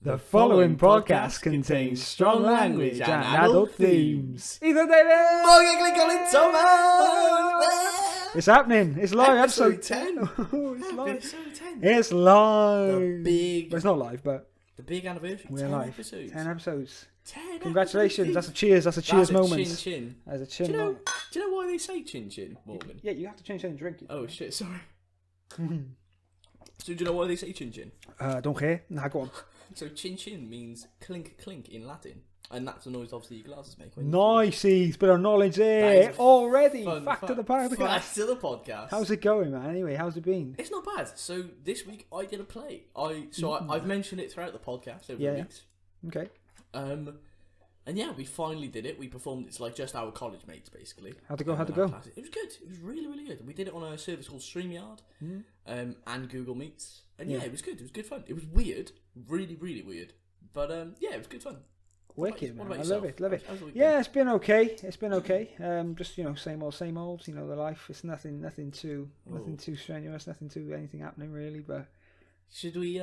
The following podcast contains strong language and adult themes. Ethan David! Morgan Colin Thomas! It's happening. It's live. Episode 10. It's live. Episode 10. It's live. The big... But it's not live, but... The big anniversary. We're 10 live. episodes. 10 episodes. 10 Congratulations. episodes. That's a cheers. That's a cheers moment. Chin chin. That's a chin Do moment. you know why they say chin chin, Morgan? Yeah, you have to change and drink it. Oh shit, sorry. So do you know why they say chin chin? Don't care. Nah, go on. So chin chin means clink clink in Latin. And that's the noise obviously your glasses make. When Nice, Heath. Bit of knowledge there already. Back to the podcast. Back to the podcast. How's it going, man? Anyway, how's it been? It's not bad. So this week I did a play. I've mentioned it throughout the podcast over the weeks. Okay. And yeah, we finally did it. We performed. It's like just our college mates, basically. How'd it go? It was good. It was really, really good. We did it on a service called StreamYard, and Google Meets. And yeah, it was good. It was good fun. It was weird, really, really weird. But yeah, it was good fun. Wicked, man. I yourself? love it. Love it. How's the week Yeah, it's been okay. It's been okay. Just same old. You know, the life. It's nothing too strenuous. Nothing too anything happening really. But should we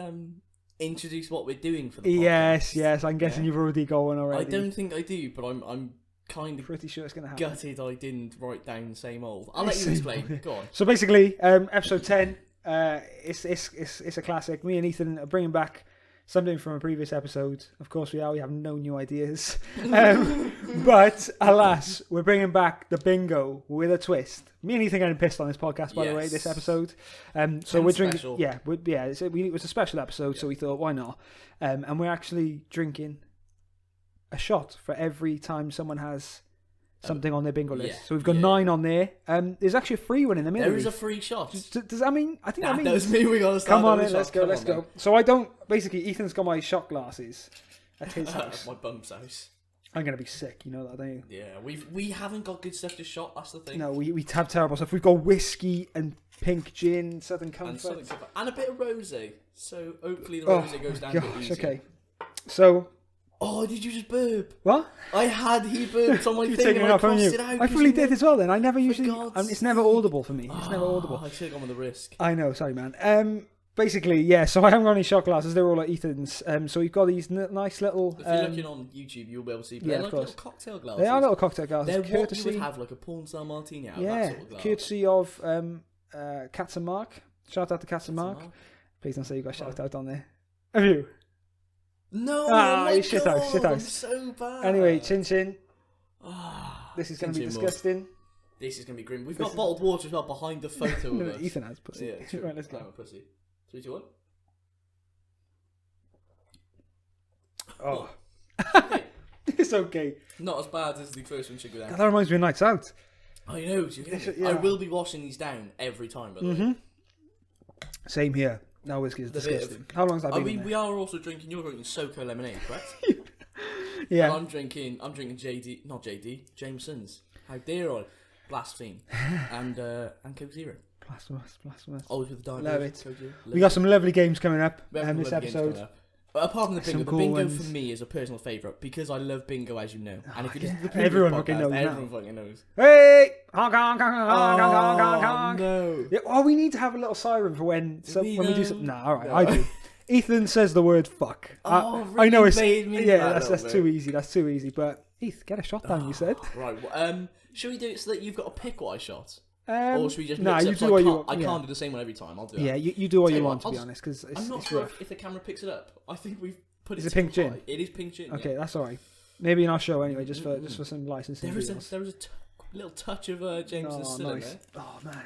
introduce what we're doing for the podcast? Yes. I'm guessing you've already got one already. I don't think I do, but I'm kind of pretty sure it's gonna happen. gutted I didn't write down same old. I'll let you explain. Go on. So basically, episode 10. It's a classic. Me and Ethan are bringing back something from a previous episode. Of course we are. We have no new ideas. But alas, we're bringing back the bingo with a twist. Me and Ethan getting pissed on this podcast, by the way, this episode. So we're drinking. Special. Yeah, it was a special episode, so we thought, why not? And we're actually drinking a shot for every time someone has something on their bingo list. So we've got 9 on there. There's actually a free one in the middle. There is a free shot. Does that mean? I think that means. That was me. We got to start. Come on in. Let's go. So I don't. Basically, Ethan's got my shot glasses at his house. My bum's house. I'm gonna be sick. You know that, don't you? Yeah, we haven't got good stuff to shot. That's the thing. No, we have terrible stuff. We've got whiskey and pink gin, Southern Comfort, and a bit of rosé. So hopefully the rosé goes down a bit easier. Okay. So. Oh, did you just burp? What? He burped on my thing and I crossed it out. I fully did as well then. I never usually... it's never audible for me. It's never audible. I should have gone with the risk. I know, sorry man. Basically, yeah, so I haven't got any shot glasses. They're all at Ethan's. So we've got these nice little... If you're looking on YouTube, you'll be able to see. They're like little cocktail glasses. They are little cocktail glasses. They're courtesy... what you would have like a porn star martini out of yeah, that sort of glass. Courtesy of Cats and Mark. Shout out to Cats and Mark. Please don't say you got shout out on there. Have you? No, shit out. I'm so bad. Anyway, chin chin. This is going to be disgusting. This is going to be grim. We've got bottled water as well behind the photo of us. Ethan has pussy. Yeah, right, let's go. Pussy. 3, 2, 1. Oh. It's okay. Not as bad as the first one should go down. God, that reminds me of Nights Out. I know. I will be washing these down every time, by the way. Same here. Now whiskey is disgusting. How long has that been? We are also drinking. You're drinking SoCo lemonade, correct? Yeah. And I'm drinking Jameson's. How dare I blaspheme? and Coke Zero. Blasphemous. Always with the diet. Love it. We got some lovely games coming up this episode. But apart from the bingo, cool bingo ones. for me is a personal favourite because I love bingo, as you know. And if you listen to the previous everyone podcast, fucking knows. Everyone fucking knows. Hey! Honk, honk, honk, honk, honk, honk, honk. No. Yeah, we need to have a little siren for when we do something. Nah, alright, No. I do. Ethan says the word fuck. Really I know it's made me that's too easy. That's too easy. But Heath, get a shot down. You said. Right. Well, should we do it so that you've got to pick what I shot? Or should we just nah, mix you up? do So what you want. I can't do the same one every time. I'll do it. Yeah, you do what you want, to be I'll honest, because I'm not it's sure rough. if the camera picks it up. I think we've put Is it it pink gin? high. It is pink gin. Okay, yeah. that's alright. Maybe in our show anyway, just for some licensing. There is a little touch of James's cinnamon there. Oh man,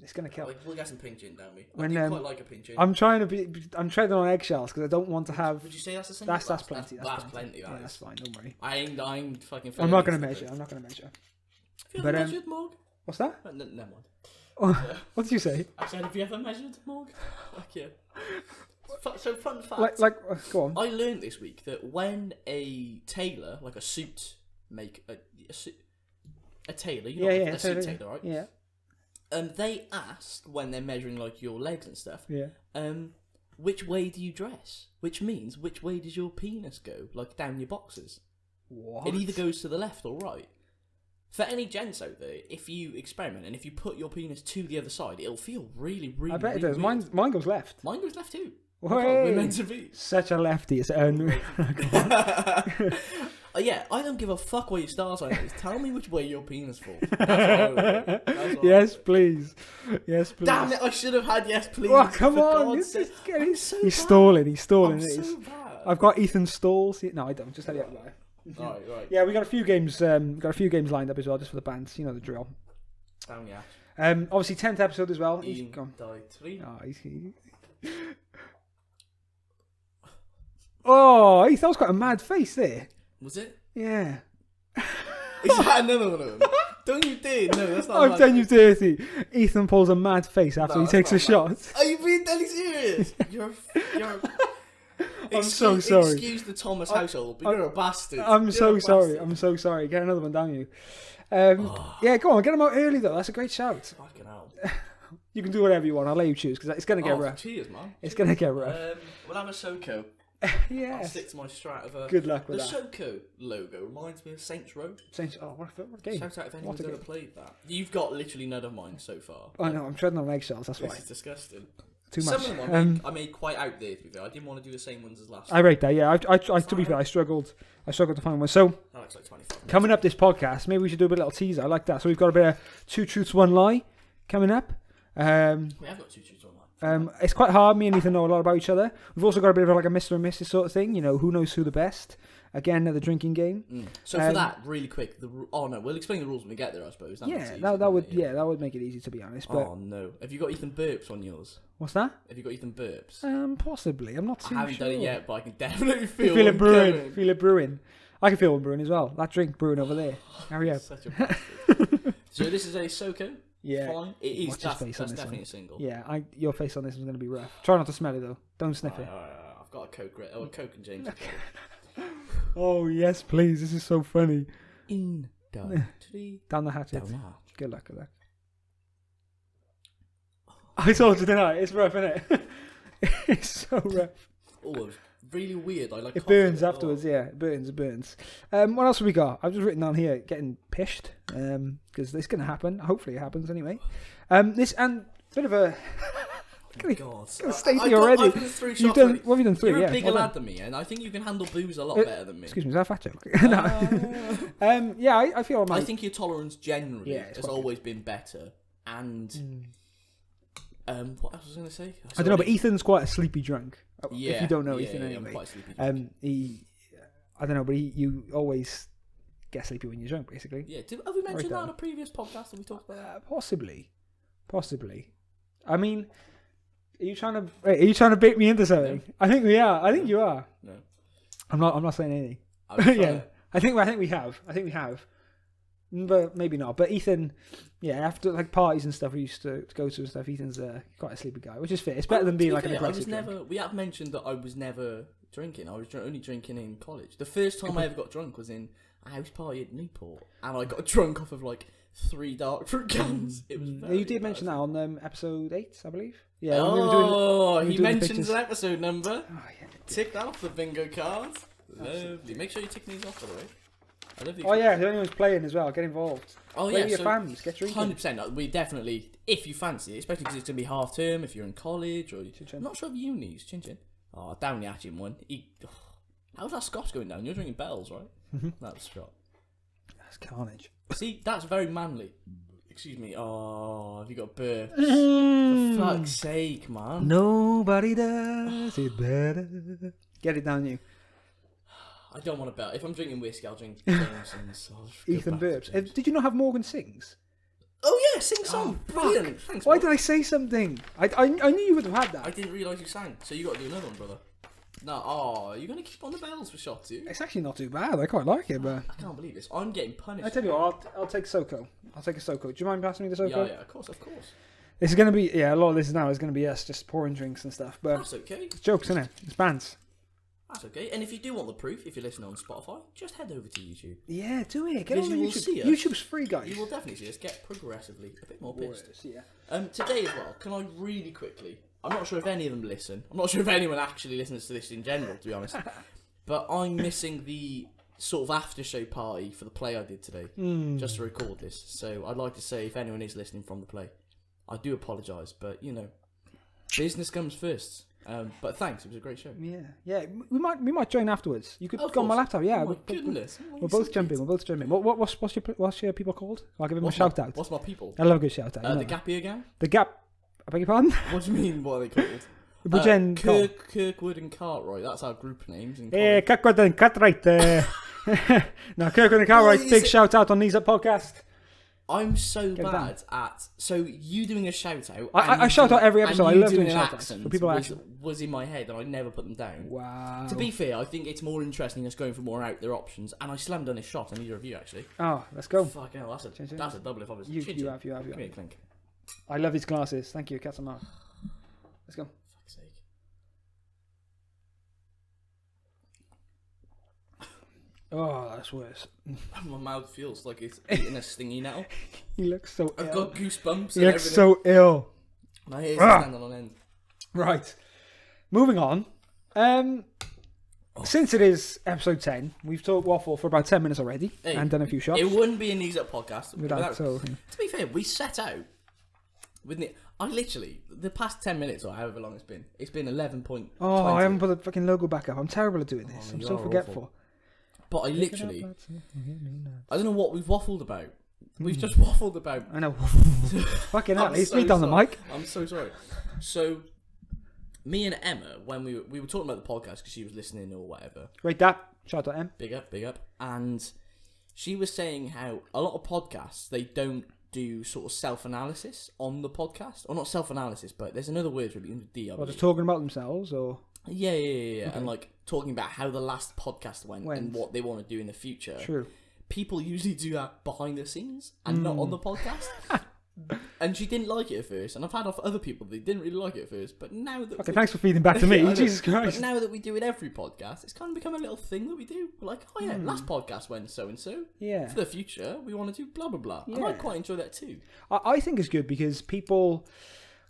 it's gonna kill. We'll get some pink gin, don't we? I do quite like a pink gin. I'm treading on eggshells because I don't want to have. Would you say that's the same? That's plenty. That's plenty. Yeah, that's fine. Don't worry. I ain't fucking. I'm not gonna measure. Have you ever measured, Morg? What's that? Never mind. What did you say? I said, have you ever measured, Morg? Fuck yeah. So fun fact. Go on. I learned this week that when a tailor, like a suit a tailor, you know, a suit tailor, right? Yeah. They ask when they're measuring like your legs and stuff. Yeah. Which way do you dress? Which means which way does your penis go? Like down your boxes. What? It either goes to the left or right. For any gents out there, if you experiment and if you put your penis to the other side, it'll feel really, really. I bet it really does. weird. Mine goes left. Mine goes left too. We're meant to be. Such a lefty. It's unreal. Yeah, I don't give a fuck where your star sign is. Tell me which way your penis falls. That's what I Yes, please. Yes, please. Damn it, I should have had yes, please. Oh, come For on. God's sake. He's so stalling. He's stalling. I'm It so is. bad. I've got Ethan Stalls. No, I don't. Just had it up there. Right. Yeah, we got a few games. Got a few games lined up as well, just for the bands. You know the drill. Down, yeah. Obviously 10th episode as well. He's Ian gone. died 3. Oh, that was quite a mad face there. Was it? Yeah. Is that another one of them? Don't you dare. No, that's not I've done you dirty. Ethan pulls a mad face after he takes a shot. Are you being deadly serious? You're I'm so sorry. Excuse the Thomas household, but you're a bastard. I'm so sorry. I'm so sorry. Get another one down you. Yeah, go on. Get them out early, though. That's a great shout. Fucking hell. You can do whatever you want. I'll let you choose, because it's going to get rough. Cheers, man. It's going to get rough. We'll have a Soko. Yeah. I'll stick to my strat of a... Good luck with the that. Soko logo reminds me of Saints Row. What game? Shout out if anyone's ever played that. You've got literally none of mine so far. I know, I'm treading on eggshells, that's why. This is disgusting. Too much. Some of them I made quite out there, to be fair. I didn't want to do the same ones as last I rate that, yeah. To be fair, I struggled to find one. So, that looks like 25. coming up this podcast, maybe we should do a little teaser. I like that. So we've got a bit of 2 truths, 1 lie coming up. We have got 2 truths on that. It's quite hard. Me and Ethan know a lot about each other. We've also got a bit of like a Mr. and Mrs. sort of thing. You know, who knows who the best. Again, the drinking game. So for that, really quick, we'll explain the rules when we get there, I suppose. That would make it easy, to be honest. But oh no, have you got Ethan burps on yours? What's that? Have you got Ethan burps? Possibly. I'm not too sure. I haven't done it yet, but I can definitely feel it brewing. Coming. Feel it brewing. I can feel one brewing as well. That drink brewing over there. Hurry up. Such a bastard. So this is a Soko. Yeah. Fine. It is. Watch his face on That's this definitely one. a single. Yeah, your face on this is going to be rough. Try not to smell it though. Don't sniff it. I've got a Coke. A Coke and James. Oh yes, please. This is so funny. In down the hatchet. Down the hatch. Good luck. I told you, didn't I? It's rough, isn't it? It's so rough. Oh, it's really weird. It burns afterwards. Yeah, it burns. What else have we got? I've just written down here getting pished because this is going to happen. Hopefully, it happens anyway. This and bit of a. God, Stacey already. I've done 3 shots What have you done? 3? You're a bigger well lad than me, and I think you can handle booze a lot better than me. Excuse me, is that a fat joke? No. Yeah, I feel. I think your tolerance generally has always been better, and what else was I going to say? I don't know, but Ethan's quite a sleepy drunk. Yeah, if you don't know Ethan anyway. I'm quite sleepy drunk. I don't know, but you always get sleepy when you're drunk, basically. Yeah, have we mentioned that on a previous podcast that we talked about that? Possibly. I mean, are you trying to bait me into something? No. I think we are. I think you are. No, I'm not saying anything. Yeah, I think we have. But maybe not. But Ethan, yeah, after like parties and stuff we used to go to and stuff, Ethan's quite a sleepy guy, which is fair. It's better than being like an aggressive drunk. We have mentioned that I was never drinking. I was only drinking in college. The first time I ever got drunk was in a house party at Newport, and I got drunk off of like 3 dark fruit cans. It was. You did mention that on episode 8, I believe. Yeah. He mentions an episode number. Oh, yeah. Tick that off the bingo card. Lovely. Make sure you tick these off, by the way. If anyone's playing as well, get involved. Oh play yeah, with your fans, get drinking. 100%. We definitely, if you fancy it, especially because it's going to be half term, if you're in college, or I'm not sure of unis. Chin chin. Oh, down the hatching one. How's that Scotch going down? You're drinking Bells, right? That was shot. That's carnage. See, that's very manly. Excuse me. Oh, have you got birth? For fuck's sake, man. Nobody does it better. Get it down, you. I don't want to bet. If I'm drinking whiskey, I'll drink Jameson's. Ethan burps. Did you not have Morgan Sings? Oh yeah, sing song. Brilliant. Thanks. Why did I say something? I knew you would have had that. I didn't realise you sang. So you got to do another one, brother. No, you're going to keep on the bells for shots, too? It's actually not too bad. I quite like it, but I can't believe this. I'm getting punished. I tell you what, I'll take Soko. I'll take a Soko. Do you mind passing me the Soko? Yeah, of course. This is going to be, a lot of this now is going to be us just pouring drinks and stuff. But that's okay. It's jokes, isn't it? It's bands. That's okay. And if you do want the proof, if you're listening on Spotify, just head over to YouTube. Yeah, do it. Get on YouTube. See us. YouTube's free, guys. You will definitely see us get progressively a bit more pissed. Yeah. Today as well, can I really quickly... I'm not sure if any of them listen. I'm not sure if anyone actually listens to this in general, to be honest. But I'm missing the sort of after show party for the play I did today, just to record this. So I'd like to say, if anyone is listening from the play, I do apologise, but business comes first. But thanks, it was a great show. Yeah. We might join afterwards. You could Of go on my course. laptop. Yeah. Oh my goodness. We'll both jump in. What's your people called? I'll give him a shout out. What's my people? I love a good shout out. The Gap Year Gang? The Gap. I beg your pardon? What do you mean, what are they called? Kirkwood and Cartwright, that's our group names. Yeah, Kirkwood and Cartwright. No, Kirkwood and Cartwright, big shout out on Knees Up podcast. I'm so bad at... So, you doing a shout out... I shout out every episode. I love doing shout outs. For people was in my head and I never put them down. Wow. To be fair, I think it's more interesting just going for more out there options. And I still haven't done a shot. I need a review, actually. Oh, let's go. Fucking hell, that's a double if I was... You have. Give me a clink. I love these glasses. Thank you, Cats and Mark. Let's go. Fuck's sake. Oh, that's worse. My mouth feels like it's eating a stingy nettle. He looks so ill. I've got goosebumps. He looks so ill. My ears are standing on end. Right. Moving on. Since it is episode 10, we've talked waffle for about 10 minutes already and done a few shots. It wouldn't be a Knees Up podcast without. To be fair, we set out with I literally, the past 10 minutes or however long it's been 11.20. Oh, I haven't put the fucking logo back up. I'm terrible at doing this. I'm so forgetful. Awful. But I literally, I don't know what we've waffled about. We've just waffled about. I know. Fucking hell, he's me down the mic. I'm so sorry. So, me and Emma, when we were talking about the podcast because she was listening or whatever. Right, that. Shout out, Em. Big up. And she was saying how a lot of podcasts, they don't do sort of self-analysis on the podcast. Or not self-analysis, but there's another word really, D. Or just talking about themselves, or... Yeah. Okay. And like talking about how the last podcast went and what they want to do in the future. True. People usually do that behind the scenes and not on the podcast. And she didn't like it at first, and I've had off other people that didn't really like it at first. But now that thanks for feeding back to me, Jesus Christ. But now that we do it every podcast, it's kind of become a little thing that we do. We're like, oh yeah, last podcast went so and so. Yeah. For the future, we want to do blah blah blah. Yeah. And I quite enjoy that too. I think it's good because people.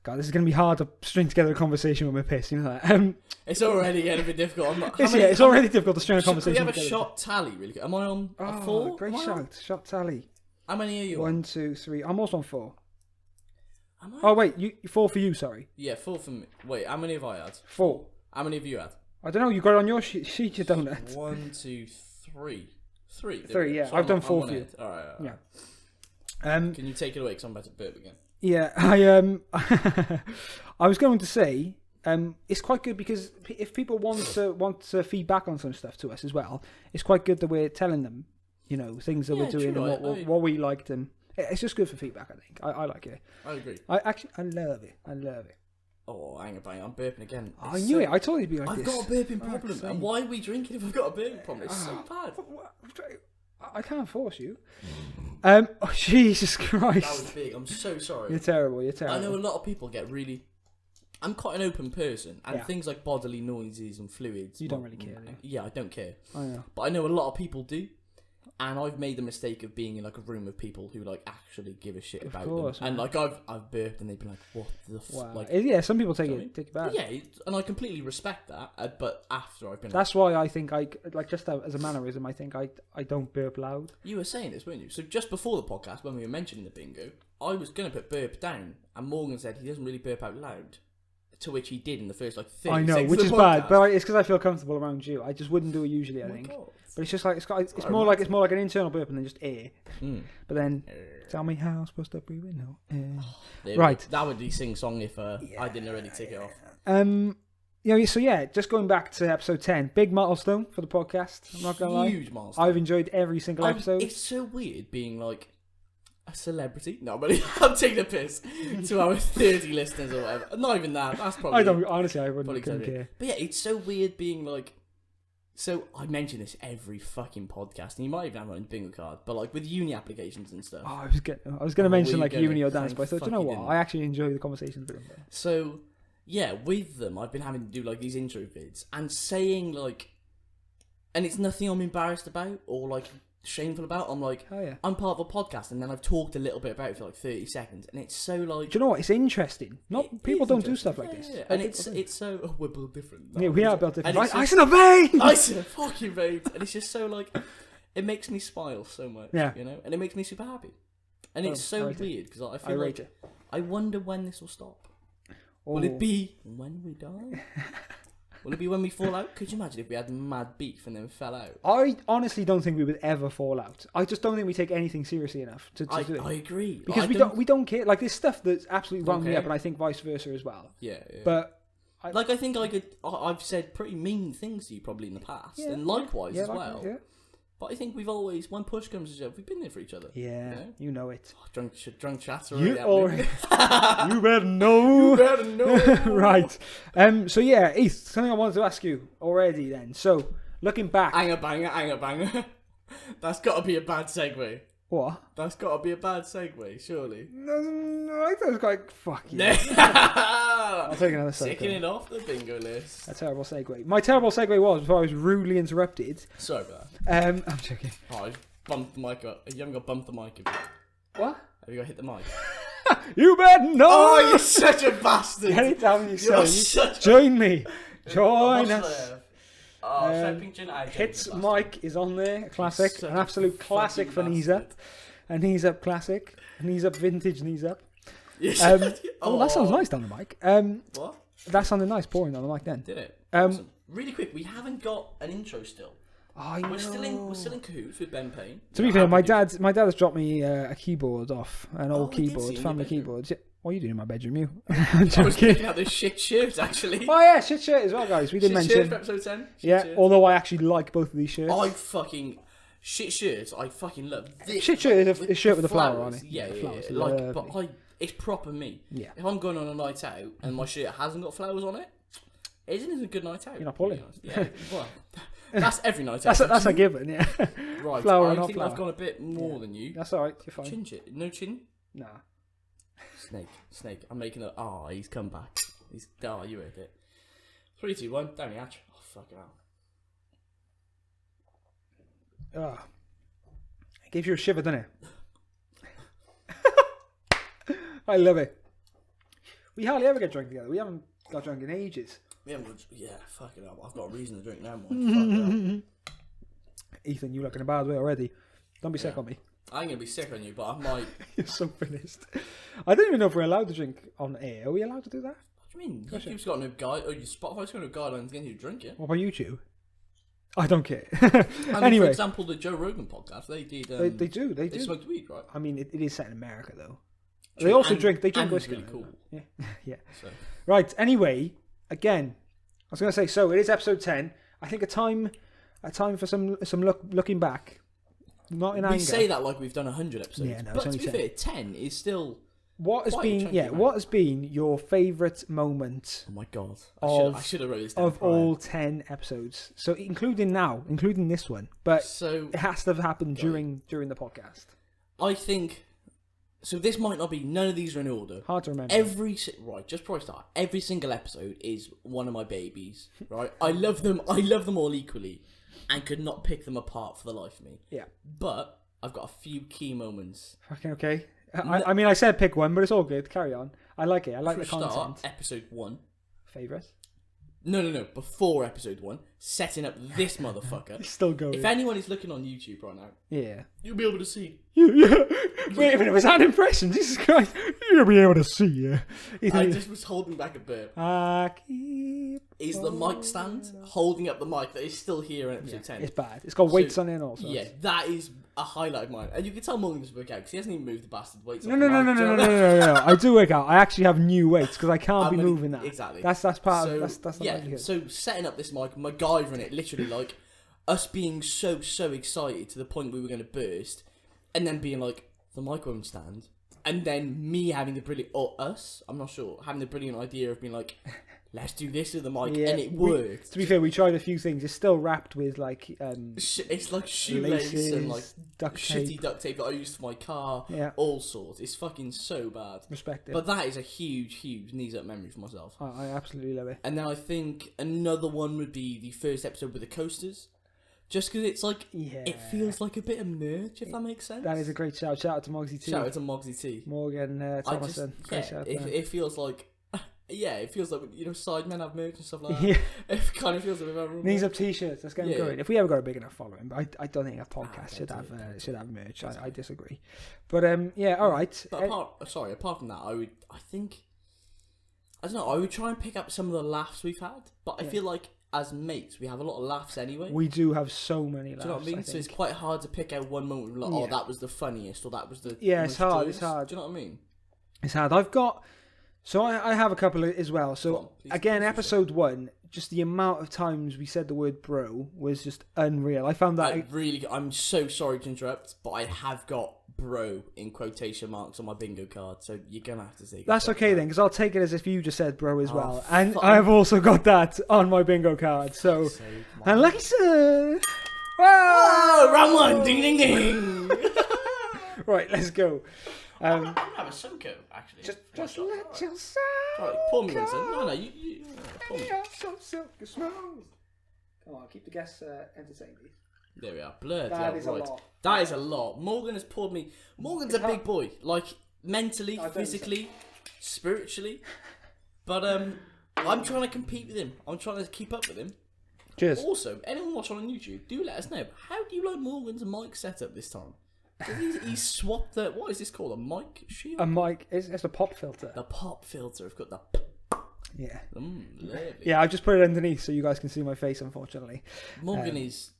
God, this is going to be hard to string together a conversation with my piss, you know that. It's already getting a bit difficult. It's already difficult to string a conversation together. We have a shot tally, really good. Am I on a 4? Great shot tally. How many are you 1, 2, 3. I'm also on 4. Am I? Oh, wait, 4 for you, sorry. Yeah, 4 for me. Wait, how many have I had? 4. How many have you had? I don't know, you got it on your sheet, you don't know. 1, 2, 3. 3, yeah. So I've done 4 for you. Alright. Yeah. Can you take it away, because I'm about to burp again. Yeah, I was going to say, it's quite good because if people want to feedback on some stuff to us as well, it's quite good that we're telling them, you know, things that we're doing and what we liked, and it's just good for feedback. I think I like it. I agree. I love it. Oh, hang on, I'm burping again. I knew it. I told you to be like I've this. got a burping problem, and why are we drinking if I've got a burping problem? It's so bad. I can't force you. Jesus Christ. That was big. I'm so sorry. You're terrible. I know a lot of people get really... I'm quite an open person, and things like bodily noises and fluids... You don't really care, do you? Yeah, I don't care. I know. But I know a lot of people do, and I've made the mistake of being in like a room of people who like actually give a shit about them. Man. And like I've burped, and they've been like, "What the fuck?" Like, yeah, some people take it bad. Yeah, and I completely respect that. But after I've been, that's why I think I like just as a mannerism. I think I don't burp loud. You were saying this, weren't you? So just before the podcast, when we were mentioning the bingo, I was gonna put burp down, and Morgan said he doesn't really burp out loud. To which he did in the first like 30 I know, seconds which of is the bad, podcast. but it's because I feel comfortable around you. I just wouldn't do it usually. I think, God. but it's just like it's more like an internal burp and then just air. But then, tell me how I'm supposed to breathe in now. Right, that would be sing song if I didn't already take it off. So yeah, just going back to episode 10, big milestone for the podcast. I'm not gonna lie, huge milestone. I've enjoyed every single episode. It's so weird being like a celebrity. No, but I'm taking a piss to our 30 listeners or whatever. Not even that. That's probably. I don't honestly. I wouldn't care. But yeah, it's so weird being like. So I mention this every fucking podcast, and you might even have it on your bingo card. But like with uni applications and stuff. Oh, I was going to mention like uni or dance, but I thought, you know what? I actually enjoy the conversations with them. So yeah, with them, I've been having to do like these intro vids and saying like, and it's nothing I'm embarrassed about or like shameful about. I'm like, oh yeah, I'm part of a podcast, and then I've talked a little bit about it for like 30 seconds, and it's so like, do you know what? It's interesting. People don't do stuff like this, and it's so we're built different. Yeah, we are built different. Ice in a vein. Ice in a fucking vein, and it's just so like, it makes me smile so much, you know, and it makes me super happy, and it's so weird because I feel like I wonder when this will stop. Will it be when we die? Will it be when we fall out? Could you imagine if we had mad beef and then fell out? I honestly don't think we would ever fall out. I just don't think we take anything seriously enough to do it. I agree. Because we don't care. Like, there's stuff that's absolutely wound me up, and I think vice versa as well. Yeah. But I think I've said pretty mean things to you probably in the past, and likewise as well. Yeah. But I think we've always, when push comes to shove, we've been there for each other. Yeah, you know it. Oh, drunk chatter. You better know. You better know. Right. So yeah, Heath, something I wanted to ask you already then. So, looking back. Anger banger. That's got to be a bad segue. What? That's got to be a bad segue, surely. No, I thought it was quite... Fuck you. I'll take another segue. Taking it off the bingo list. A terrible segue. My terrible segue was, before I was rudely interrupted... Sorry about that. I'm joking. Oh, I bumped the mic up. You haven't got to bump the mic a bit. What? Have you got to hit the mic? You better know! Oh, you're such a bastard! Get it down, you son. Join Join me. Join us. Hits Mike is on there. A classic. An absolute classic for Knees Up. A Knees Up classic. A Knees Up vintage Knees Up. Oh, that sounds nice down the mic. What? That sounded nice pouring down the mic then. Did it? Awesome. Really quick, we haven't got an intro still. Oh, we're still in cahoots with Ben Payne. To be fair, my dad has dropped me a keyboard off, an old keyboard, family keyboard. What are you doing in my bedroom, you? I was picking out this shit shirt, actually. Oh yeah, shit shirt as well, guys. We didn't mention. Shit shirt for episode 10. Yeah, although I actually like both of these shirts. Shit shirts, I fucking love. Shit shirt is a shirt with a flower on it. Yeah. Like, it's proper me. Yeah. If I'm going on a night out and my shirt hasn't got flowers on it, isn't it a good night out? You're not pulling. Yeah, well, that's every night out. That's a given, yeah. Right, flower I not think flower. I've gone a bit more than you. That's alright, you're fine. Chin shit. No chin? Nah. Snake. I'm making a... Oh, he's come back. You heard it. 3, 2, 1, down the hatch. Oh, fucking hell. It gives you a shiver, doesn't it? I love it. We hardly ever get drunk together. We haven't got drunk in ages. Yeah, fucking hell. I've got a reason to drink now, Mike. Ethan, you're looking a bad way already. Don't be sick on me. I'm going to be sick on you, but I might... You're so finished. I don't even know if we're allowed to drink on air. Are we allowed to do that? What do you mean? YouTube's got no guide... your Spotify's got no guidelines against you drinking. What about YouTube? I don't care. Anyway. For example, the Joe Rogan podcast, they did... They do. They smoked weed, right? I mean, it is set in America, though. True. They also drink whiskey. Really cool. Yeah. Yeah. So. Right, anyway, again, I was going to say, so it is episode 10. I think a time for some looking back. Not in anger. We say that like we've done 100 episodes. Yeah, no, but it's to be 10. fair, 10 is still... What has been your favourite moment? Oh my god! I should have wrote this down of all 10 episodes. So including this one, but it has to have happened during the podcast. I think so. This might not be. None of these are in order. Hard to remember. Just before I start, every single episode is one of my babies. Right, I love them. I love them all equally, and could not pick them apart for the life of me. Yeah, but I've got a few key moments. Fucking okay. I mean, I said pick one, but it's all good. Carry on. I like it. I like the content. Episode 1. Favourite? No. Before episode 1, setting up this motherfucker. It's still going. If anyone is looking on YouTube right now, you'll be able to see. Wait a minute, was that an impression? Jesus Christ. You'll be able to see, yeah. I just was holding back a burp. Is the mic stand holding up the mic that is still here in episode 10? It's bad. It's got weights on it and all sorts. Yeah, that is a highlight of mine. And you can tell Morgan doesn't work out because he hasn't even moved the bastard weights. No. I do work out. I actually have new weights because I can't be moving that. Exactly. That's part of that's yeah. So setting up this mic, MacGyvering it, literally like us being so excited to the point we were going to burst, and then being like the mic won't stand, and then me having the brilliant I'm not sure, having the brilliant idea of being like, let's do this with the mic, and it worked. To be fair, we tried a few things. It's still wrapped with like it's like shoelace and like shitty duct tape that I used for my car. Yeah, all sorts. It's fucking so bad. Respect it. But that is a huge knees up memory for myself. I absolutely love it. And then I think another one would be the first episode with the coasters. Just because it's like, it feels like a bit of merch, if that makes sense. That is a great shout. Shout out to Mogsy T. Shout out to Mogsy T. Morgan Thomason. It feels like, it feels like, sidemen have merch and stuff like that. Yeah. It kind of feels a bit of a Knees up t-shirts, that's getting going. If we ever got a big enough following, but I don't think a podcast should have merch. I disagree. But, alright. But apart from that, I think I don't know. I would try and pick up some of the laughs we've had, but I feel like as mates, we have a lot of laughs anyway. We do have so many laughs. Do you know what I mean? So it's quite hard to pick out one moment like, oh, that was the funniest, or that was the it's hard. joyous. It's hard. Do you know what I mean? It's hard. I've got. So I have a couple as well. So again, episode 1, just the amount of times we said the word bro was just unreal. I found that I'm so sorry to interrupt, but I have got bro in quotation marks on my bingo card, so you're gonna have to say that's okay then, because I'll take it as if you just said bro as well, and fuck. I've also got that on my bingo card. So Alexa, whoa, round 1, ding ding ding. Right, let's go. I'm gonna have a Sunko actually. Just let yourself. Sorry, pour me one, son. No, you pour me. So silky smooth. Come on, keep the guests entertained. There we are. Blurred. That is a lot. That is a lot. Morgan has poured me. Morgan's a big boy, like mentally, physically, spiritually. But I'm trying to compete with him. I'm trying to keep up with him. Cheers. Also, anyone watching on YouTube, do let us know. How do you like Morgan's mic setup this time? He's swapped the. What is this called? A mic shield? A mic. It's a pop filter. The pop filter. I've got the. Yeah. Lovely. Yeah, I just put it underneath so you guys can see my face. Unfortunately, Morgan is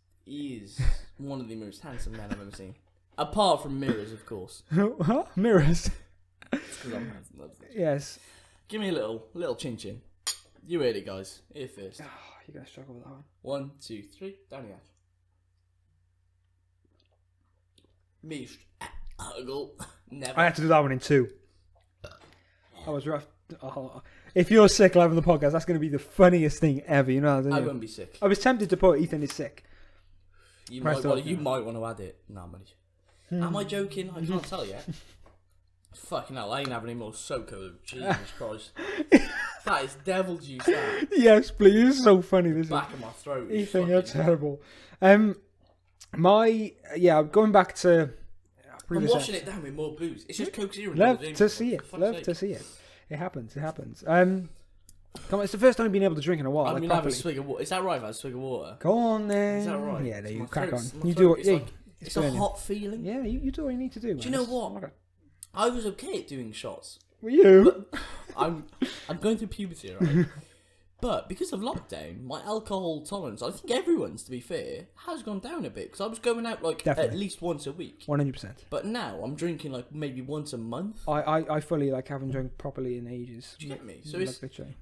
one of the most handsome men I've ever seen. Apart from mirrors, of course. Huh? Mirrors. Because I'm handsome. That's it. Yes. Give me a little chin chin. You ready, guys? Here first. Oh, you're gonna struggle with that one. 1, 2, 3. Down the hatch. Me never. I had to do that one in 2. That was rough. Oh. If you're sick live on the podcast, that's going to be the funniest thing ever. You know, I won't be sick. I was tempted to put Ethan is sick. You might want to add it. Nah, buddy. Am I joking? I can't tell yet. Fucking hell, I ain't having any more Soko. Jesus Christ. That is devil juice, that. Yes, please. It's so funny. This Back of my throat. Ethan, you're terrible. Going back to I'm washing it down with more booze. It's just Coke Zero. Love to see it. It happens. Come on, it's the first time I've been able to drink in a while. I'm going to have a swig of water. Is that right if I have a swig of water? Go on then. Is that right? Yeah, there you My crack on. throat's- You do what It's a hot feeling. Yeah, you do what you need to do. Do you know what? I was okay at doing shots. Were you? I'm going through puberty, right? But because of lockdown, my alcohol tolerance, I think everyone's, to be fair, has gone down a bit. Because I was going out at least once a week. 100%. But now I'm drinking maybe once a month. I fully haven't drank properly in ages. Do you get me? So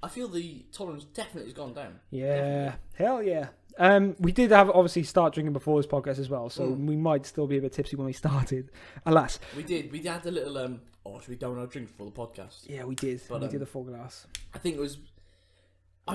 I feel the tolerance definitely has gone down. Yeah, definitely. hell yeah. We did obviously start drinking before this podcast as well, so we might still be a bit tipsy when we started. Alas, we did. We had a little should we down our drink before the podcast? Yeah, we did. But, we did a full glass. I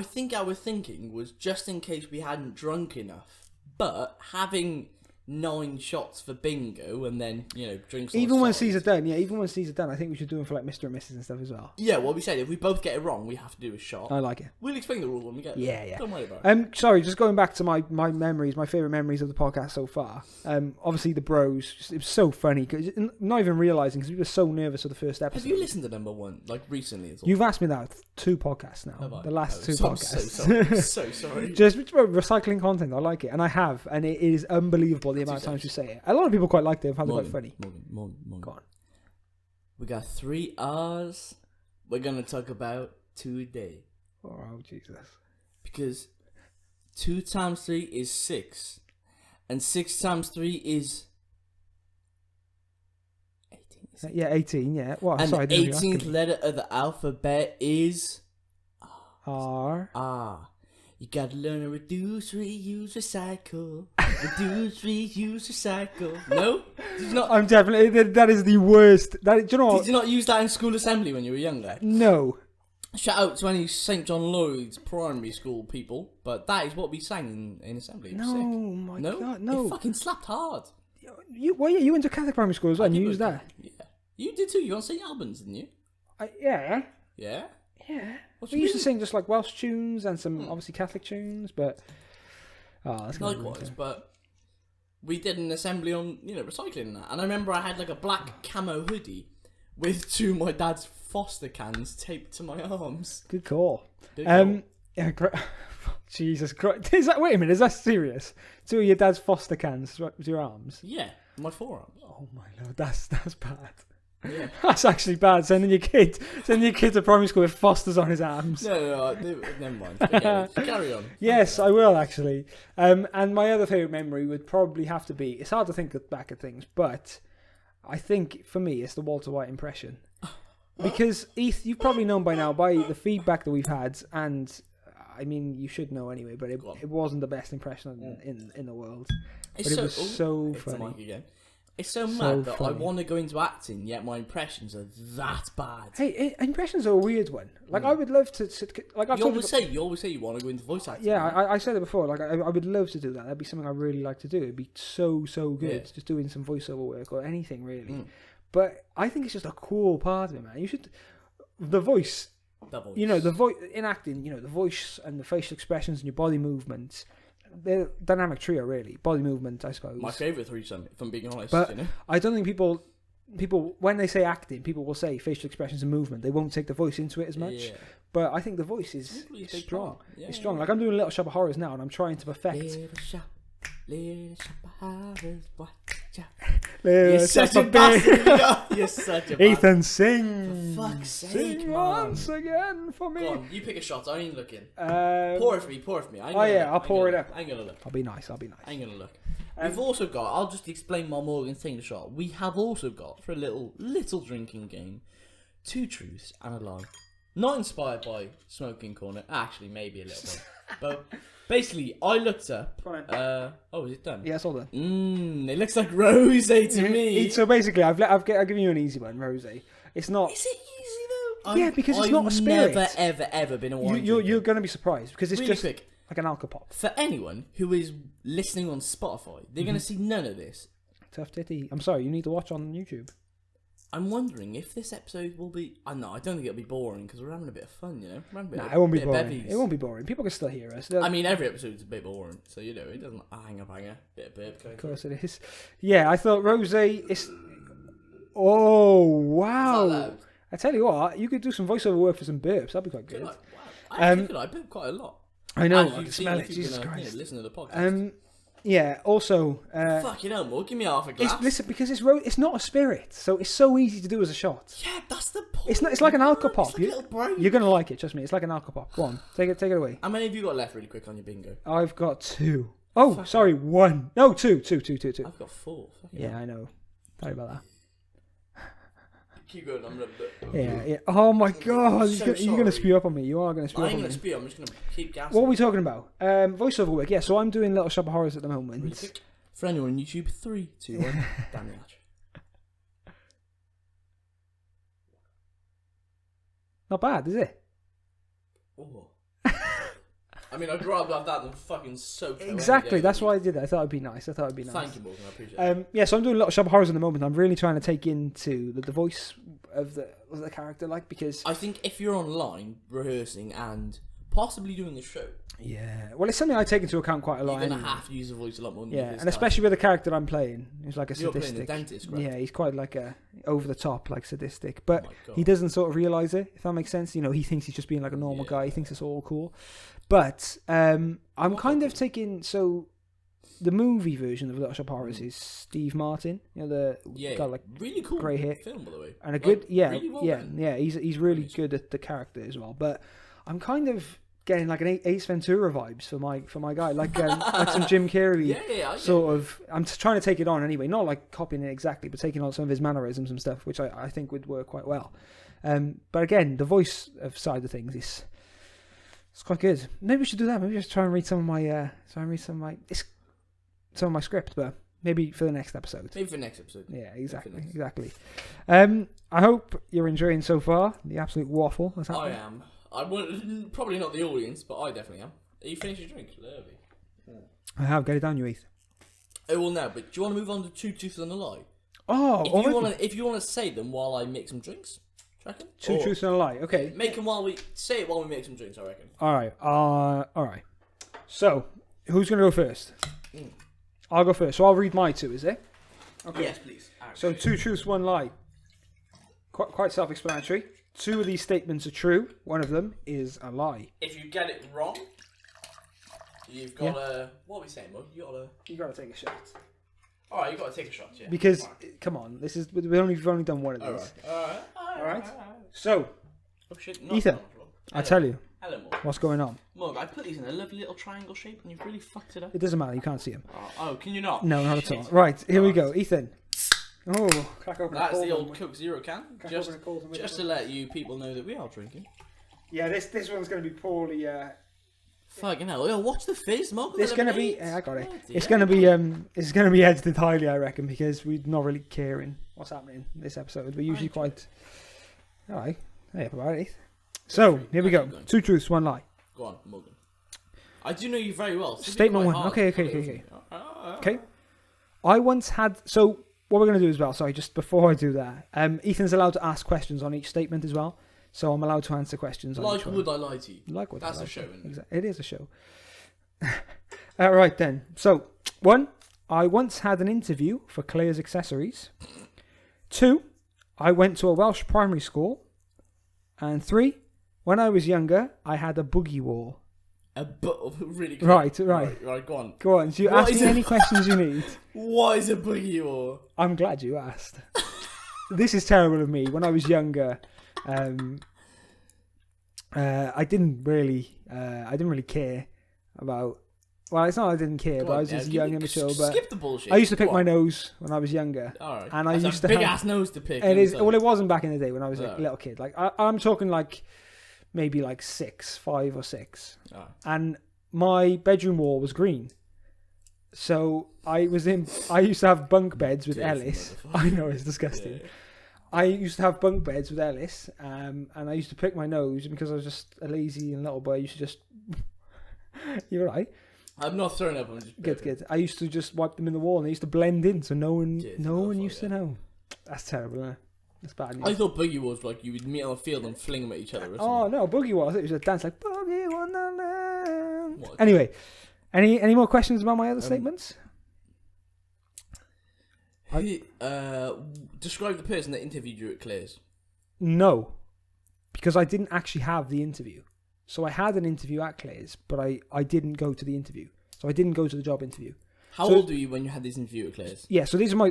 think our thinking was just in case we hadn't drunk enough, but having 9 shots for bingo and then, drinks on Even when the side. C's are done, I think we should do them for Mr. and Mrs. and stuff as well. Yeah, well, we said if we both get it wrong, we have to do a shot. I like it. We'll explain the rules when we get there. Yeah. Don't worry about it. Sorry, just going back to my memories, my favourite memories of the podcast so far. Obviously the bros, it was so funny, cause not even realising, because we were so nervous for the first episode. Have you listened to number 1, recently? As well? You've asked me that 2 podcasts now. Have I? The last 2 I'm podcasts. so sorry. Just recycling content, I like it. And I have, and it is unbelievable the amount of times you say it. A lot of people quite liked it. I found it quite funny. Morgan. Go on. We got 3 R's we're going to talk about today. Oh, Jesus. Because 2 times 3 is 6. And 6 times 3 is 18. Yeah, 18, yeah. Well, and sorry, the 18th letter of the alphabet is R. R. You gotta learn to reduce, reuse, recycle. Reduce, reuse, recycle. No? Did you not? I'm definitely. That is the worst. Do you know what? Did you not use that in school assembly when you were younger? No. Shout out to any St. John Lloyd's primary school people, but that is what we sang in assembly. It was sick. My God, no. It fucking slapped hard. You went to Catholic primary school as well, and you used that? Yeah. You did too. You were on St. Albans, didn't you? Yeah. Yeah? Yeah. We used to sing just like Welsh tunes and some obviously Catholic tunes, but that's likewise. But we did an assembly on recycling and that, and I remember I had like a black camo hoodie with 2 of my dad's Foster cans taped to my arms. Good call. Good call. Jesus Christ! Wait a minute, is that serious? 2 of your dad's Foster cans with your arms? Yeah, my forearms. Oh my Lord, that's bad. Yeah. That's actually bad. Sending your kid to primary school with Fosters on his arms. No, never mind. Forget it. Carry on. Yes, I will actually. And my other favourite memory would probably have to be. It's hard to think back at things, but I think for me it's the Walter White impression. Because Heath, you've probably known by now by the feedback that we've had, and I mean you should know anyway. But it wasn't the best impression in the world. But it was so funny. It's so mad that I want to go into acting, yet my impressions are that bad. Hey, impressions are a weird one. Like I would love to. Like you always say you want to go into voice acting. Yeah, I said it before. Like I would love to do that. That'd be something I really like to do. It'd be so good, just doing some voiceover work or anything really. But I think it's just a cool part of it, man. You should the voice. You know, the voice in acting. You know, the voice and the facial expressions and your body movements. They're dynamic trio, really. Body movement, I suppose. My favourite threesome, if I'm being honest. But you know? I don't think people when they say acting, people will say facial expressions and movement. They won't take the voice into it as much. Yeah. But I think the voice is strong. Yeah, it's strong. Like I'm doing Little Shop of Horrors now, and I'm trying to perfect. Little Shop of Horrors, watch out. You're such a bastard. You're such a bastard. Ethan, sing. For fuck's sake, sing once again for me. Go on, you pick a shot. I ain't looking. Pour it for me. I'll pour it up. I ain't gonna look. I'll be nice. I ain't gonna look. We've also got. I'll just explain while Morgan's taking the shot. We have also got for a little drinking game, 2 truths and a lie. Not inspired by Smoking Corner. Actually, maybe a little bit. But basically, I looked up. Is it done? Yeah, it's all done. It looks like rosé to me. So basically, I've given you an easy one, rosé. It's not. Is it easy though? Yeah, because it's not a spirit. I've never ever been a wine drinker. You're going to be surprised because it's really just quick. Like an alcopop. For anyone who is listening on Spotify, they're going to see none of this. Tough titty. I'm sorry, you need to watch on YouTube. I'm wondering if this episode will be. I don't think it'll be boring because we're having a bit of fun, you know. It won't be boring. It won't be boring. People can still hear us. I mean, every episode is a bit boring, so you know it doesn't hang up, bit of burp going. Of course it is. Yeah, I thought rosé is. Oh wow! I tell you what, you could do some voiceover work for some burps. That'd be quite good. I burp quite a lot. I know. I can smell it. Jesus Christ! Listen to the podcast. Yeah. Also, fucking hell, more. Give me half a glass. Listen, because it's not a spirit, so it's so easy to do as a shot. Yeah, that's the point. It's like an alcopop. It's like a little break. You're gonna like it. Trust me. It's like an alcopop. Go on, take it away. How many have you got left, really quick, on your bingo? I've got 2. Oh, sorry, 1. No, 2. I've got 4. Yeah, I know. Sorry about that. Keep going. I'm gonna. Yeah. Oh my God, you're gonna spew up on me. You are gonna spew up on me. I ain't gonna spew. I'm just gonna keep gassing. What are we talking about? Voiceover work. Yeah. So I'm doing Little Shop of Horrors at the moment. Really quick. For anyone on YouTube, 3, 2, 1. Damn it. Not bad, is it? Oh. I mean, I'd rather have that than fucking soak. Exactly, that's why I did that. I thought it'd be nice. Thank you, Morgan. I appreciate it. Yeah, so I'm doing Little Shop of Horrors at the moment. I'm really trying to take into the voice of the character, like, because I think if you're online rehearsing and possibly doing the show. Yeah, well, it's something I take into account quite a lot. You're gonna have to use the voice a lot more. Yeah, and especially with the character I'm playing, who's like a You're sadistic. Playing the dentist, right? Yeah, he's quite like a over the top, like sadistic, but he doesn't sort of realize it. If that makes sense, you know, he thinks he's just being like a normal guy. He thinks it's all cool, but I'm kind of taking the movie version of Little Shop of Horrors is Steve Martin. You know, the guy like really cool grey hair film, by the way, and a good really well He's really good at the character as well. But I'm kind of getting like an Ace Ventura vibes for my guy, like some Jim Carrey sort of. I'm trying to take it on anyway, not like copying it exactly, but taking on some of his mannerisms and stuff, which I think would work quite well. But again, the voice of side of things is it's quite good. Maybe we should do that. Maybe just try and read some of my script, but maybe for the next episode. Yeah, exactly. I hope you're enjoying so far the absolute waffle that's happening. I am. I would probably not the audience, but I definitely am. Are you finished your drink? Lovely. I have. Get it down, you Heath. Oh well, no. But do you want to move on to 2 truths and a lie? Oh, if you want to say them while I make some drinks, do you reckon? 2 truths and a lie. Okay. Make them while we make some drinks. I reckon. All right. So, who's gonna go first? I'll go first. So I'll read my 2. Is it? Okay. Yes, please. So 2 truths, 1 lie. Quite self-explanatory. 2 of these statements are true. 1 of them is a lie. If you get it wrong, you've got to... What are we saying, Mug? You got to take a shot. All right, you got to take a shot. Yeah. Because come on, we've only done one of these. All right. So, Oh shit! Ethan, I tell you, Hello, Morg. what's going on? Morg, I put these in a lovely little triangle shape, and you've really fucked it up. It doesn't matter. You can't see them. Oh, can you not? No, not at all. Right, here we go, Ethan. Oh, crack open. That's the cold old one. Coke Zero can. Crack Just open a cold one with to it. let you people know that we are drinking. Yeah, this one's going to be poorly. Fucking hell! Yo, watch the face, Morg. It's going to be. I got it. Oh, It's going to be. It's going to be edited highly, I reckon, because we're not really caring what's happening in this episode. We're usually quite. All right. Hey, about it. So here we go. 2 truths, 1 lie. Go on, Morgan. I do know you very well. So Statement be 1. quite hard Okay. to put it over. Okay. I once had. So what we're going to do as well. Sorry, just before I do that, Ethan's allowed to ask questions on each statement as well. So I'm allowed to answer questions on Like, each one. would I lie to you? Like what? That's I a like show, it. isn't it? Exactly. It is a show. All right then. So 1, I once had an interview for Claire's Accessories. 2, I went to a Welsh primary school. And 3, when I was younger, I had a boogie wall. Really good. Right. Right, go on. Go on. So you What ask is me it? any questions you need. What is a boogie wall? I'm glad you asked. This is terrible of me. When I was younger, I didn't really care about. Well, it's not I didn't care, but I was just young and immature. But skip the bullshit. I used to pick Go my on. nose when I was younger. All right. And I That's used a to big have- ass nose to pick. It is. isn't Well, it wasn't back in the day when I was a No. little kid. Like I'm talking like maybe like 5 or 6, All right. and my bedroom wall was green. So I used to have bunk beds with Dirty Ellis. motherfucker. I know, it's disgusting. Yeah. I used to have bunk beds with Ellis, and I used to pick my nose because I was just a lazy and little boy. I used to just, you're right. I'm not throwing up. I'm just Good. I used to just wipe them in the wall, and they used to blend in, so no one Dirty used to motherfucker. know. That's terrible. Huh? That's bad news. I thought boogie was like you would meet on the field and fling them at each other. Or Oh something. no, boogie was. It was a dance like boogie wonderland. What? Anyway, any more questions about my other statements? Describe the person that interviewed you at Claire's. No, because I didn't actually have the interview. So I had an interview at Claire's, but I didn't go to the interview. So I didn't go to the job interview. How old were you when you had this interview at Claire's? Yeah, so these are my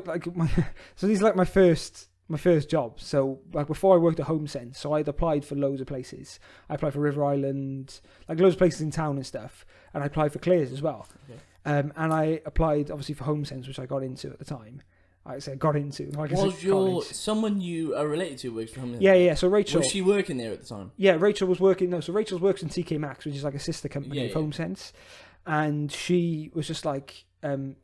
so these are like my first job. So like before I worked at HomeSense, so I'd applied for loads of places. I applied for River Island, like loads of places in town and stuff, and I applied for Claire's as well. Okay. And I applied obviously for HomeSense, which I got into at the time. I said got into. Like I Was said, your college. someone you are related to works for home? Yeah. So Rachel. Was she working there at the time? Yeah, Rachel was working. No, so Rachel works in TK Maxx, which is like a sister company of HomeSense, and she was just like, I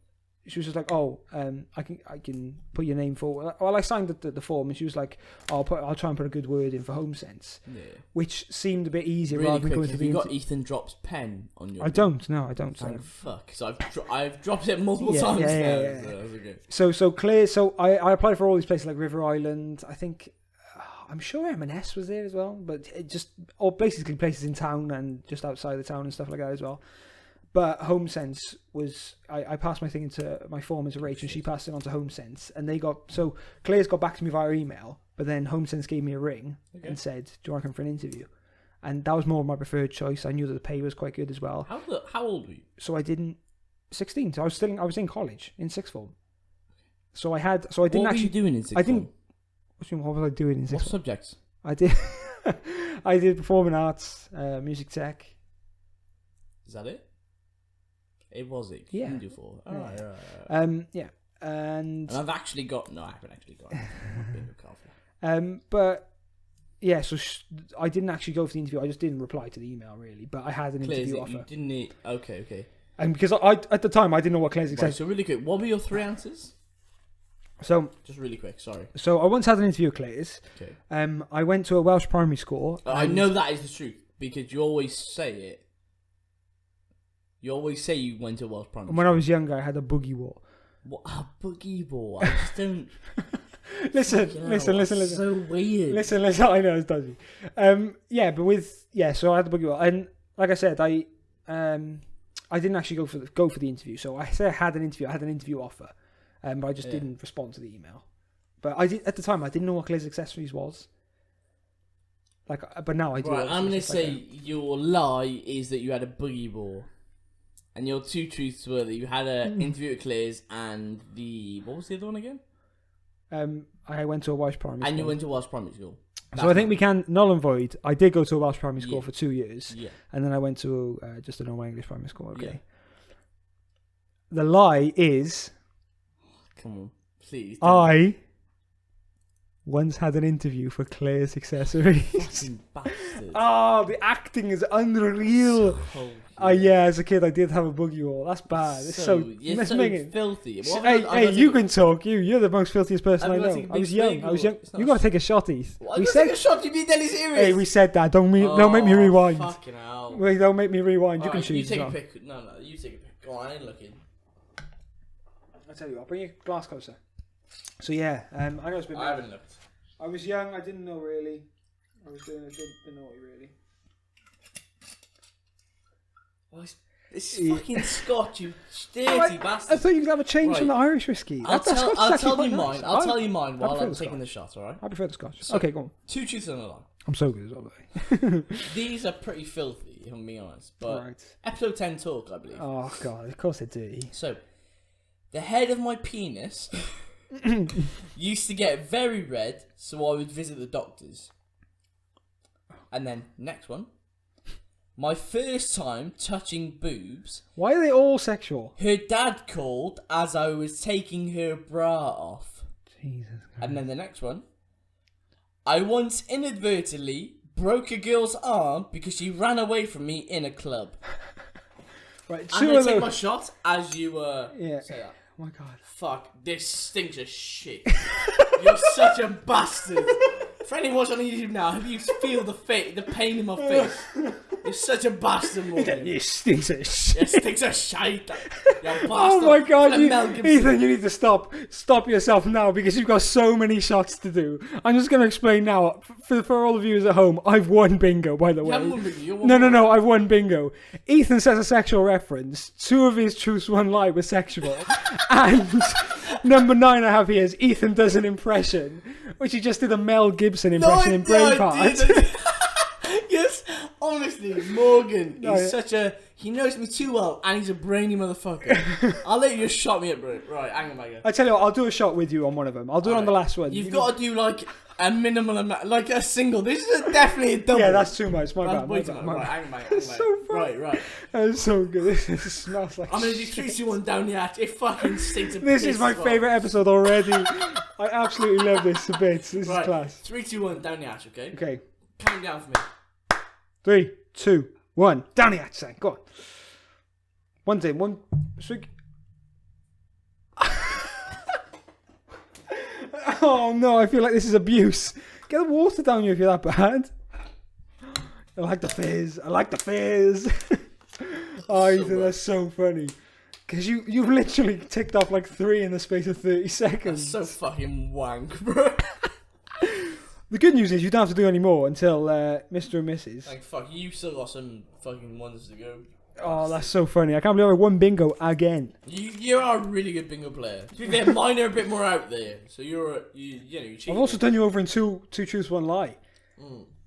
can put your name forward. Well, I signed the form, and she was like, I'll try and put a good word in for HomeSense, Yeah. which seemed a bit easier Really rather than quick, going to have the. you got Ethan Drops pen on your? I don't. No, I don't. Thank fuck. So I've dropped it multiple Yeah, times yeah, now. yeah. So that's okay. So Claire. So I applied for all these places like River Island. I think. I'm sure M&S was there as well, but it just all basically places in town and just outside the town and stuff like that as well. But HomeSense was I passed my thing into my form into Rach, and she passed it on to HomeSense, and so Claire's got back to me via email, but then HomeSense gave me a ring and said, "Do you want to come for an interview?" And that was more my preferred choice. I knew that the pay was quite good as well. How old were you? So I didn't 16. So I was in college in sixth form. So I didn't What were actually you doing in sixth I didn't. form? What was I doing in What sixth form? subjects? I did. I did performing arts, music tech. Is that it? It was it. Yeah. You can do 4. Yeah. Alright. Yeah, and And I've actually got. No, I haven't actually got. I've been with Carl. but yeah, so I didn't actually go for the interview. I just didn't reply to the email really, but I had an Claire's, interview you offer. didn't need. Okay. And because I at the time I didn't know what Claire's Right, Accessories. so really quick, what were your 3 answers? So Just really quick. Sorry. I once had an interview at Claire's. Okay. I went to a Welsh primary school. I and- know that is the truth because you always say it. You always say you went to Welsh primary. And when I was younger, I had a boogie wall. What a boogie ball! I just don't. Listen. So weird. Listen. I know it's dodgy. So I had the boogie wall, and like I said, I didn't actually go for the interview. So I said I had an interview. I had an interview offer, but I just didn't respond to the email. But I did at the time. I didn't know what Claire's Accessories was. But now I do. Right, I'm obviously. gonna It's say like your lie is that you had a boogie ball. And your two truths were that you had an interview at Claire's and what was the other one again? I went to a Welsh primary school. And you went to Welsh primary school. So I think we can null and void. I did go to a Welsh primary school for 2 years. Yeah. And then I went to just a normal English primary school. Okay. Yeah. The lie is... Come on. Please. I once had an interview for Claire's Accessories. Fucking bastard. Oh, the acting is unreal. Yeah, as a kid I did have a boogie wall. That's bad. It's so filthy. Hey, you can talk. You're the most filthiest person I know. I was young. You got to take a shot, Heath. We said take a shot. You being deadly serious. Hey, we said that. Don't make me rewind. Fucking hell. Wait, don't make me rewind. You can choose. You take a pick. No, you take a pick. Go on, I ain't looking. I'll tell you. I'll bring your glass closer. So yeah, I know it's been. I haven't looked. I was young. I didn't know really. I was doing a bit naughty really. Well, it's fucking Scotch, you dirty bastard. I thought you could have a change from the Irish whiskey. I'll tell you mine. I'll tell you mine while I'm taking the shot, alright? I prefer the Scotch. So, okay, go on. Two truths and a lie. I'm so good as well. These are pretty filthy, if I'm being honest. But episode 10 talk, I believe. Oh, God, of course they're dirty. So, the head of my penis used to get very red, so I would visit the doctors. And then, next one. My first time touching boobs. Why are they all sexual? Her dad called as I was taking her bra off. Jesus Christ. And then the next one. I once inadvertently broke a girl's arm because she ran away from me in a club. Right, I'm going to take my shot as you say that. Oh my God. Fuck, this stinks of shit. You're such a bastard. For anyone watching on YouTube now, if you feel the pain in my face, you're such a bastard, Morgan. You stinks of shit. You stinks of shite. You bastard. Oh my God, Ethan, you need to stop. Stop yourself now because you've got so many shots to do. I'm just going to explain now. For all the viewers at home, I've won bingo, by the way. You haven't won bingo. No, I've won bingo. Ethan says a sexual reference. 2 of his truths, 1 lie were sexual. And number 9 I have here is Ethan does an impression, which he just did a Mel Gibson impression in Braveheart. Yes, honestly, Morgan is he knows me too well, and he's a brainy motherfucker. I'll let you just shot me up, bro. Right, hang on, mate. I tell you what, I'll do a shot with you on one of them. I'll do it on the last one. You've got to do like a minimal amount, like a single. This is definitely a double. Yeah, that's too much. My bad. Right, hang on, mate. It's so funny. Right. That's so good. This smells like I'm going to do 3, 2, 1 down the hatch. It fucking stinks of This is my favourite episode already. I absolutely love this a bit. This is class. 3, 2, 1 down the hatch, okay? Okay. Count down for me. 3, 2, 1. Down the hatch, then. Go on. 1 in, 1 swig. Oh no, I feel like this is abuse. Get the water down you if you're that bad. I like the fizz. Oh, Ethan, that's so funny. Because you've literally ticked off like 3 in the space of 30 seconds. That's so fucking wank, bro. The good news is you don't have to do any more until Mr. and Mrs. Like, fuck, you still got some fucking ones to go. Oh, that's so funny. I can't believe I won bingo again. You are a really good bingo player. To be fair, mine are a bit more out there. So you're cheating. I've also done you over in two truths, 1 lie.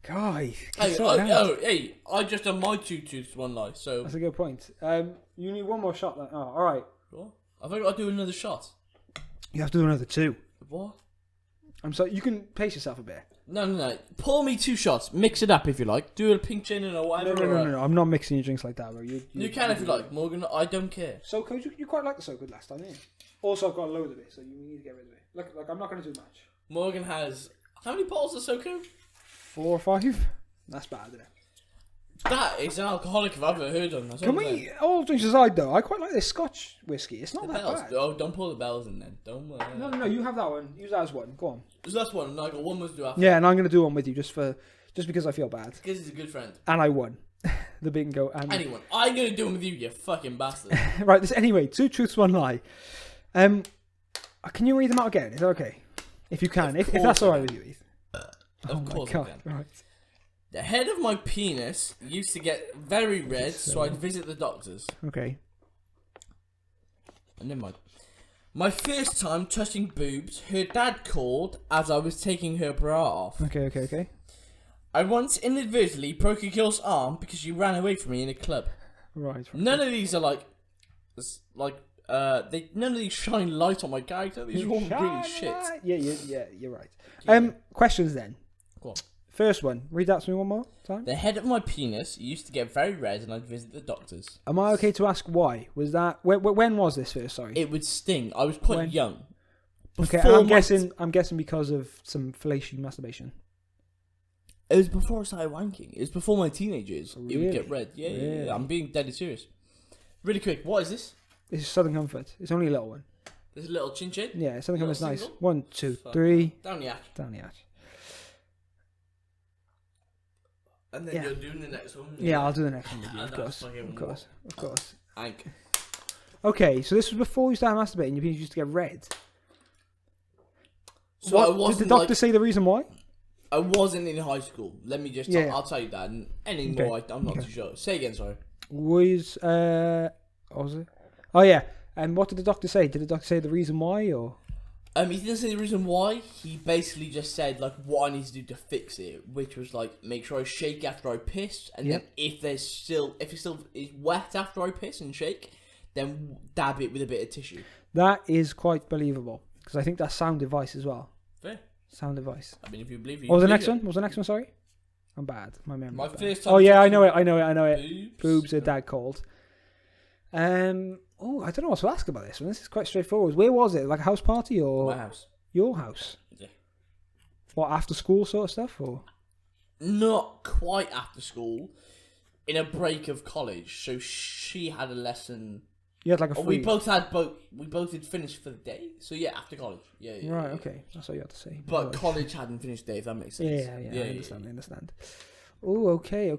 God. Hey, I just done my 2 truths, 1 lie. So that's a good point. You need 1 more shot then. Oh, alright. What? Have I got to do another shot? You have to do another 2. What? I'm sorry, you can pace yourself a bit. No. Pour me 2 shots. Mix it up if you like. Do a pink gin and a whatever. No. I'm not mixing your drinks like that, bro. You can if you like, Morgan. I don't care. So good. You quite liked the so good last time, didn't you? Also, I've got a load of it, so you need to get rid of it. Look, I'm not going to do much. Morgan has how many bottles of SoCo? 4 or 5. That's bad, isn't it? That is an alcoholic if I've ever heard of them. Can we, all drinks aside though, I quite like this Scotch whiskey. It's not that bad. Oh, don't pour the bells in then. Don't. No, you have that one. Use that as one. Go on. So that's one, and I got 1 more to do after. Yeah, and I'm going to do one with you just because I feel bad. Because he's a good friend. And I won. The bingo. And anyone. I'm going to do one with you, you fucking bastard. Right, anyway, 2 truths, 1 lie. Can you read them out again? Is that okay? If you can. If that's alright with you, Heath. Of course I can. Right. The head of my penis used to get very red, so I'd visit the doctors. Okay. Never mind. My first time touching boobs, her dad called as I was taking her bra off. Okay. I once inadvertently broke a girl's arm because she ran away from me in a club. Right. None of these are like It's like none of these shine light on my character. These are all really shit. Yeah, you're right. Questions then. Go on. First one. Read that to me one more time. The head of my penis used to get very red, and I'd visit the doctors. Am I okay to ask why? Was that when was this first? Sorry. It would sting. I was quite young. Okay, I'm guessing because of some fallacious masturbation. It was before I started wanking. It was before my teenage years. Really? It would get red. Yeah, Really? I'm being deadly serious. Really quick, what is this? This is Southern Comfort. It's only a little one. There's a little chin chin. Yeah, Southern Comfort's nice. single? 1, 2, 3. Down the hatch. Down the hatch. And then you're doing the next one. Yeah, I'll do the next one with you. And Of that's course. fucking Of course. Of course. Ank. Okay, so this was before you started masturbating. Your penis used to get red. So I Did wasn't the doctor say the reason why? I wasn't in high school. Let me just. Yeah. I'll tell you that. And anymore, Okay. I'm not too sure. Say again, sorry. Was what was it? Oh yeah. And what did the doctor say? Did the doctor say the reason why, or? He didn't say the reason why. He basically just said like what I need to do to fix it, which was like make sure I shake after I piss, and then if it still is wet after I piss and shake, then dab it with a bit of tissue. That is quite believable because I think that's sound advice as well. Fair. Sound advice. I mean, if you believe it. What was the next one? What was the next one? Sorry, I'm bad. My memory. My bad. first time. Oh yeah, I know it. Boobs. Boobs are dad called. Oh, I don't know what to ask about this one. This is quite straightforward. Where was it? Like a house party or My house. your house? Yeah. What, after school sort of stuff, or? Not quite after school. In a break of college, so she had a lesson. You had like a free... We both had had finished for the day. So yeah, after college. Yeah. Right. Yeah. Okay. That's what you had to say. But college hadn't finished the day. If that makes sense. Yeah. I understand. Oh, okay.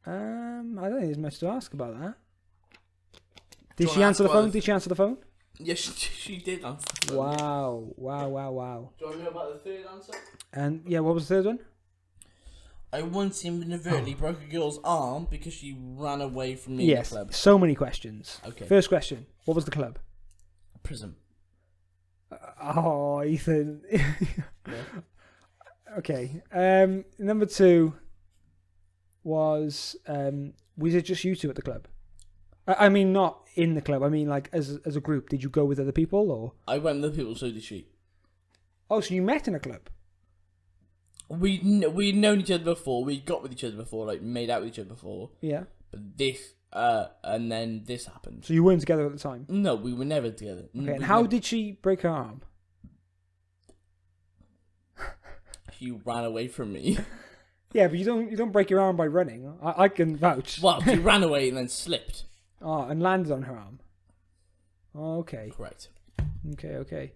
I don't think there's much to ask about that. Did she answer the phone? Did she answer the phone? Yes, she did answer the phone. Wow. Do you want to know about the third answer? And yeah, what was the third one? I once inadvertently broke a girl's arm because she ran away from me in the club. So many questions. Okay. First question. What was the club? Prism. Oh, Ethan. Yeah. Okay. Number 2 was it just you two at the club? I mean, not in the club. I mean, like as a group. Did you go with other people, or? I went with people, so did she. Oh, so you met in a club? We'd known each other before. We got with each other before, like made out with each other before. Yeah. But this, and then this happened. So you weren't together at the time? No, we were never together. Okay. And how did she break her arm? She ran away from me. Yeah, but you don't break your arm by running. I can vouch. Well, she ran away and then slipped. Oh, and landed on her arm. Oh, okay. Correct. Okay.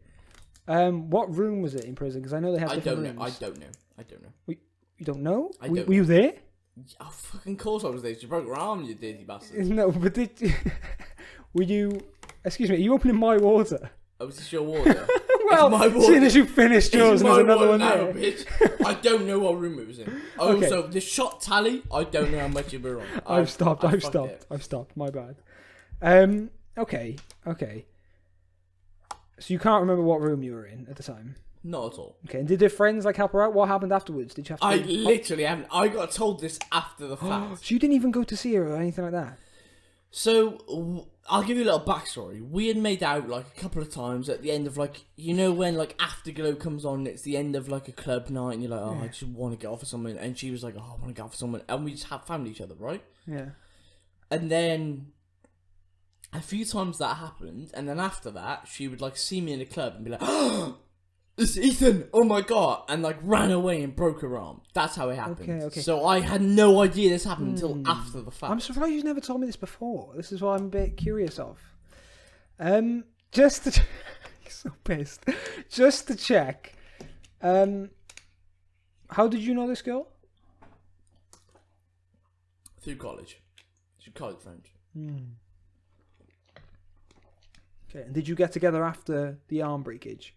What room was it in prison? Because I know they had different rooms. I don't know. You don't know? I don't Were you there? Oh, fucking course I was there. She broke her arm, you dirty bastard. No, but were you... Excuse me, are you opening my water? Oh, is this your water? Well, my water. as soon as you finished yours and there's another one now, there. Bitch. I don't know what room it was in. Oh, Okay. so the shot tally, I don't know how much you were on. I've stopped. My bad. Okay. So you can't remember what room you were in at the time? Not at all. Okay, and did your friends like help her out? What happened afterwards? Did you have to... I literally haven't. I got told this after the fact. So you didn't even go to see her or anything like that? So, I'll give you a little backstory. We had made out like a couple of times at the end of like, you know when like Afterglow comes on, it's the end of like a club night and you're like, oh, I just want to get off with someone. And she was like, oh, I want to get off with someone. And we just found each other, right? Yeah. And then a few times that happened. And then after that, she would like see me in the club and be like, oh, it's Ethan, oh my god, and like ran away and broke her arm. That's how it happened. Okay. So I had no idea this happened until after the fact. I'm surprised you've never told me this before. This is what I'm a bit curious of. Just to... so pissed. Just to check. How did you know this girl? Through college. She's a college friend. Okay, and did you get together after the arm breakage?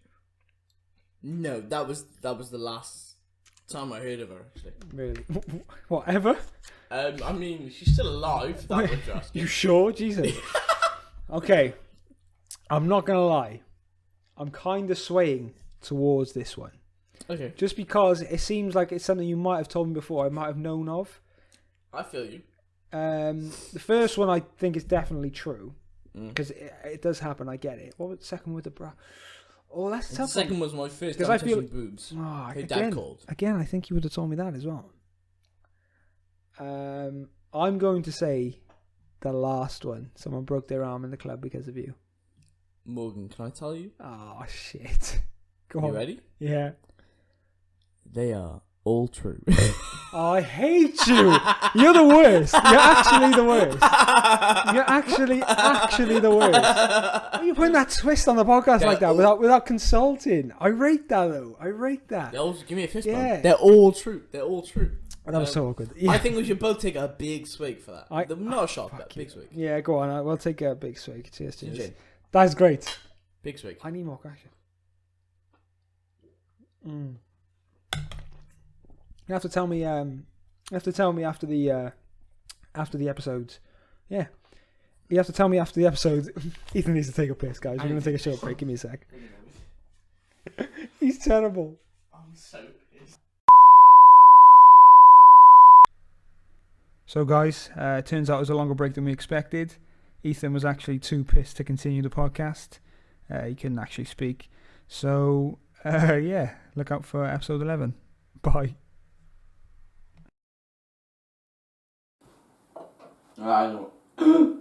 No, that was the last time I heard of her, actually. Really? Whatever? I mean, she's still alive. That was just. You sure? Jesus. Okay. I'm not going to lie. I'm kind of swaying towards this one. Okay. Just because it seems like it's something you might have told me before, I might have known of. I feel you. The first one I think is definitely true. because it does happen. I get it. What was the second with the bra? Oh, that's The tough. second was my first time I feel touching boobs. Oh, Her dad called. Again, I think you would have told me that as well. I'm going to say the last one. Someone broke their arm in the club because of you. Morgan, can I tell you? Oh, shit. Go on. You ready? Yeah. They are all true. Oh, I hate you. You're the worst. You're actually the worst. You're actually the worst. Why are you putting that twist on the podcast like that without consulting? I rate that, though. I rate that. Give me a fist bump. Yeah. They're all true. They're all true. That was so awkward. Yeah. I think we should both take a big swig for that. Not a shot, but a big swig. Yeah, go on. We'll take a big swig. Cheers. Gin. That's great. Big swig. I need more action. You have to tell me. After the episode. Yeah. You have to tell me after the episode. Ethan needs to take a piss, guys. We're gonna take a short break. Give me a sec. He's terrible. I'm so pissed. So, guys, it turns out it was a longer break than we expected. Ethan was actually too pissed to continue the podcast. He couldn't actually speak. So, yeah, look out for episode 11. Bye. I know.